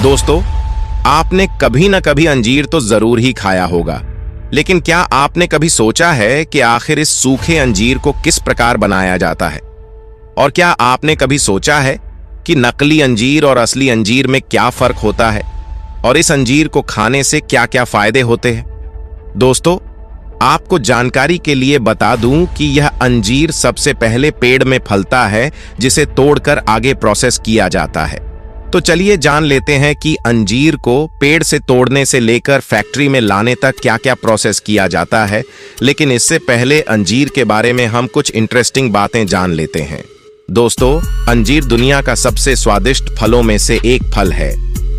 दोस्तों, आपने कभी न कभी अंजीर तो जरूर ही खाया होगा, लेकिन क्या आपने कभी सोचा है कि आखिर इस सूखे अंजीर को किस प्रकार बनाया जाता है? और क्या आपने कभी सोचा है कि नकली अंजीर और असली अंजीर में क्या फर्क होता है और इस अंजीर को खाने से क्या क्या फायदे होते हैं? दोस्तों, आपको जानकारी के लिए बता दूं कि यह अंजीर सबसे पहले पेड़ में फलता है, जिसे तोड़कर आगे प्रोसेस किया जाता है। तो चलिए जान लेते हैं कि अंजीर को पेड़ से तोड़ने से लेकर फैक्ट्री में लाने तक क्या क्या प्रोसेस किया जाता है। लेकिन इससे पहले अंजीर के बारे में हम कुछ इंटरेस्टिंग बातें जान लेते हैं। दोस्तों, अंजीर दुनिया का सबसे स्वादिष्ट फलों में से एक फल है।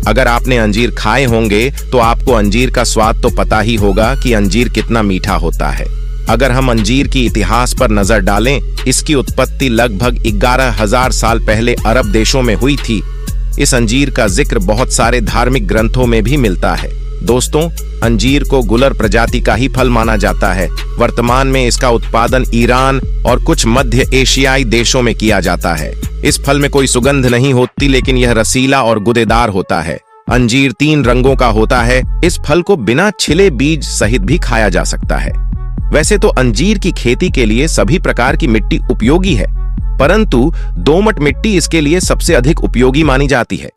अगर आपने अंजीर खाए होंगे तो आपको अंजीर का स्वाद तो पता ही होगा कि अंजीर कितना मीठा होता है। अगर हम अंजीर की इतिहास पर नजर डालें, इसकी उत्पत्ति लगभग 11,000 साल पहले अरब देशों में हुई थी। इस अंजीर का जिक्र बहुत सारे धार्मिक ग्रंथों में भी मिलता है। दोस्तों, अंजीर को गुलर प्रजाति का ही फल माना जाता है। वर्तमान में इसका उत्पादन ईरान और कुछ मध्य एशियाई देशों में किया जाता है। इस फल में कोई सुगंध नहीं होती, लेकिन यह रसीला और गुदेदार होता है। अंजीर 3 रंगों का होता है। इस फल को बिना छिले बीज सहित भी खाया जा सकता है। वैसे तो अंजीर की खेती के लिए सभी प्रकार की मिट्टी उपयोगी है, परंतु दोमट मिट्टी इसके लिए सबसे अधिक उपयोगी मानी जाती है।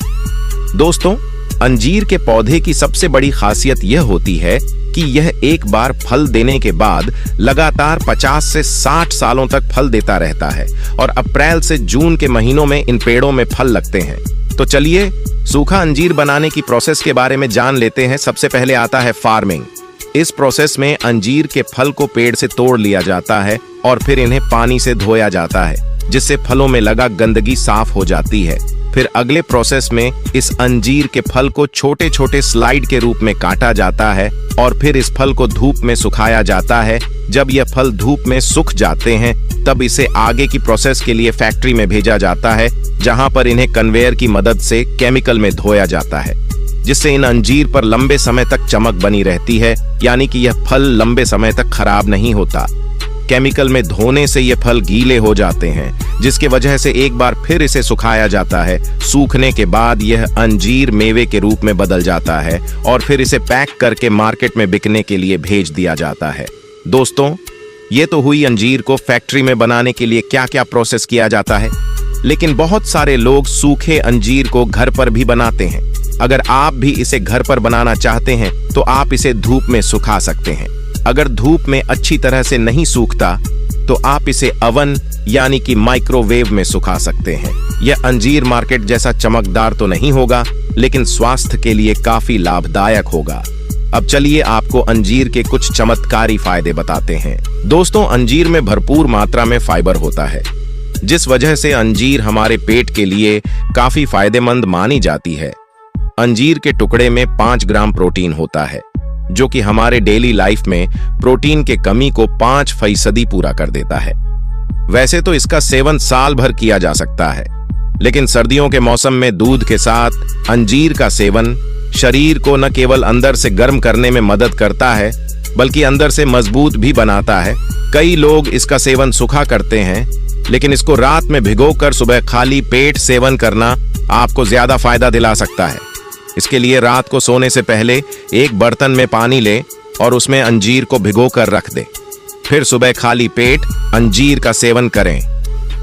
दोस्तों, अंजीर के पौधे की सबसे बड़ी खासियत यह होती है कि यह एक बार फल देने के बाद लगातार 50 से 60 सालों तक फल देता रहता है और अप्रैल से जून के महीनों में इन पेड़ों में फल लगते हैं। तो चलिए सूखा अंजीर बनाने की प्रोसेस के बारे में जान लेते हैं। सबसे पहले आता है फार्मिंग। इस प्रोसेस में अंजीर के फल को पेड़ से तोड़ लिया जाता है और फिर इन्हें पानी से धोया जाता है, जिससे फलों में लगा गंदगी साफ हो जाती है। फिर अगले प्रोसेस में इस अंजीर के फल को छोटे छोटे स्लाइड के रूप में काटा जाता है और फिर इस फल को धूप में सुखाया जाता है। जब यह फल धूप में सूख जाते हैं, तब इसे आगे की प्रोसेस के लिए फैक्ट्री में भेजा जाता है, जहां पर इन्हें कन्वेयर की मदद से केमिकल में धोया जाता है, जिससे इन अंजीर पर लंबे समय तक चमक बनी रहती है, यानी कि यह फल लंबे समय तक खराब नहीं होता। केमिकल में धोने से ये फल गीले हो जाते हैं, जिसके वजह से एक बार फिर इसे सुखाया जाता है। सूखने के बाद यह अंजीर मेवे के रूप में बदल जाता है और फिर इसे पैक करके मार्केट में बिकने के लिए भेज दिया जाता है। दोस्तों, ये तो हुई अंजीर को फैक्ट्री में बनाने के लिए क्या क्या प्रोसेस किया जाता है, लेकिन बहुत सारे लोग सूखे अंजीर को घर पर भी बनाते हैं। अगर आप भी इसे घर पर बनाना चाहते हैं तो आप इसे धूप में सुखा सकते हैं। अगर धूप में अच्छी तरह से नहीं सूखता तो आप इसे अवन यानी कि माइक्रोवेव में सुखा सकते हैं। यह अंजीर मार्केट जैसा चमकदार तो नहीं होगा, लेकिन स्वास्थ्य के लिए काफी लाभदायक होगा। अब चलिए आपको अंजीर के कुछ चमत्कारी फायदे बताते हैं। दोस्तों, अंजीर में भरपूर मात्रा में फाइबर होता है, जिस वजह से अंजीर हमारे पेट के लिए काफी फायदेमंद मानी जाती है। अंजीर के टुकड़े में 5 ग्राम प्रोटीन होता है, जो कि हमारे डेली लाइफ में प्रोटीन के कमी को 5% पूरा कर देता है। वैसे तो इसका सेवन साल भर किया जा सकता है, लेकिन सर्दियों के मौसम में दूध के साथ अंजीर का सेवन शरीर को न केवल अंदर से गर्म करने में मदद करता है, बल्कि अंदर से मजबूत भी बनाता है। कई लोग इसका सेवन सूखा करते हैं, लेकिन इसको रात में भिगोकर सुबह खाली पेट सेवन करना आपको ज्यादा फायदा दिला सकता है। इसके लिए रात को सोने से पहले एक बर्तन में पानी लें और उसमें अंजीर को भिगोकर रख दें। फिर सुबह खाली पेट अंजीर का सेवन करें।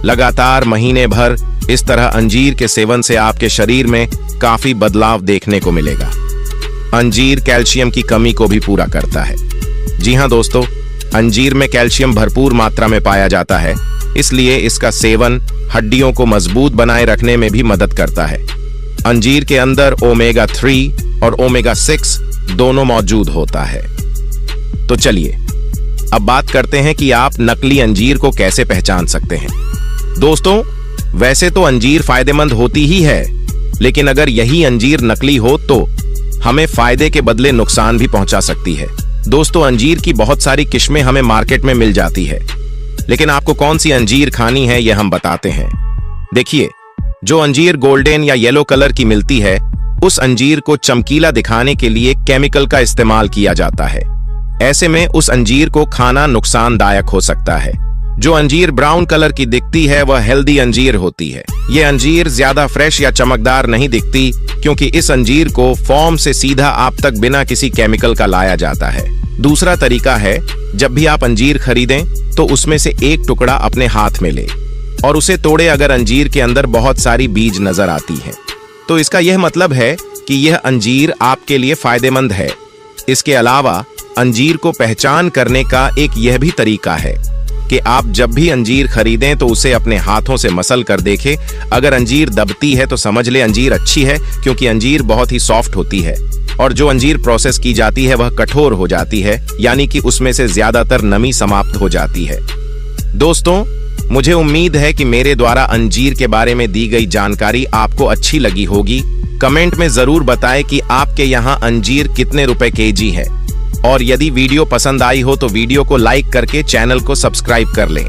लगातार महीने भर इस तरह अंजीर के सेवन से आपके शरीर में काफी बदलाव देखने को मिलेगा। अंजीर कैल्शियम की कमी को भी पूरा करता है। जी हाँ दोस्तों, अंजीर में कैल्शियम भरपूर मात्रा में पाया जाता है, इसलिए इसका सेवन हड्डियों को मजबूत बनाए रखने में भी मदद करता है। अंजीर के अंदर ओमेगा 3 और ओमेगा 6 दोनों मौजूद होता है। तो चलिए अब बात करते हैं कि आप नकली अंजीर को कैसे पहचान सकते हैं। दोस्तों, वैसे तो अंजीर फायदेमंद होती ही है, लेकिन अगर यही अंजीर नकली हो तो हमें फायदे के बदले नुकसान भी पहुंचा सकती है। दोस्तों, अंजीर की बहुत सारी किस्में हमें मार्केट में मिल जाती है, लेकिन आपको कौन सी अंजीर खानी है यह हम बताते हैं। देखिए, जो अंजीर गोल्डन या येलो कलर की मिलती है, उस अंजीर को चमकीला दिखाने के लिए केमिकल का इस्तेमाल किया जाता है। ऐसे में उस अंजीर को खाना नुकसानदायक हो सकता है। जो अंजीर ब्राउन कलर की दिखती है वह हेल्दी अंजीर होती है। ये अंजीर ज्यादा फ्रेश या चमकदार नहीं दिखती क्योंकि इस अंजीर को फार्म से सीधा आप तक बिना किसी केमिकल का लाया जाता है। दूसरा तरीका है, जब भी आप अंजीर खरीदें तो उसमें से एक टुकड़ा अपने हाथ में ले और उसे तोड़े। अगर अंजीर के अंदर बहुत सारी बीज नजर आती हैं तो इसका यह मतलब है कि यह अंजीर आपके लिए फायदेमंद है। इसके अलावा अंजीर को पहचान करने का एक यह भी तरीका है कि आप जब भी अंजीर खरीदें तो उसे अपने हाथों से मसल कर देखें। अगर अंजीर दबती है तो समझ ले अंजीर अच्छी है, क्योंकि अंजीर बहुत ही सॉफ्ट होती है और जो अंजीर प्रोसेस की जाती है वह कठोर हो जाती है, यानी कि उसमें से ज्यादातर नमी समाप्त हो जाती है। दोस्तों, मुझे उम्मीद है कि मेरे द्वारा अंजीर के बारे में दी गई जानकारी आपको अच्छी लगी होगी। कमेंट में जरूर बताएं कि आपके यहाँ अंजीर कितने रुपए केजी है, और यदि वीडियो पसंद आई हो तो वीडियो को लाइक करके चैनल को सब्सक्राइब कर लें।